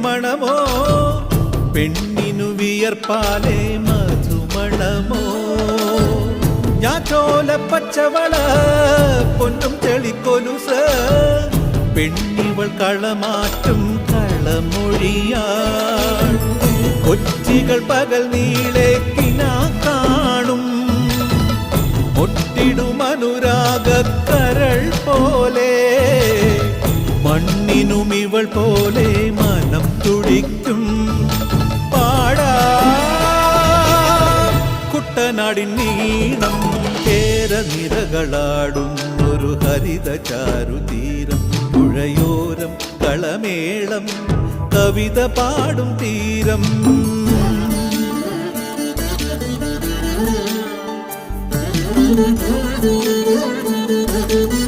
മണമോ പെണ്ണിനു വിയർപ്പാലേ മധുമണമോ ഞാറ്റോല പച്ചവള പൊന്നും തെളിക്കൊലുസ് പെണ്ണിവൾ കളമാറ്റും കളമൊഴിയാൾ കൊച്ചികൾ പകൽ നീളെ കിനാ കാണും ഒട്ടിടും അനുരാഗക്കരൾ പോലെ മണ്ണിനും ഇവൾ പോലെ മനം തുടിക്കും പാടാ കുട്ടനാടിൻ നീണം കേരനിരകളാടും ഒരു ഹരിത ചാരുതീരം പുഴയോരം കളമേളം കവിത പാടും തീരം Thank you.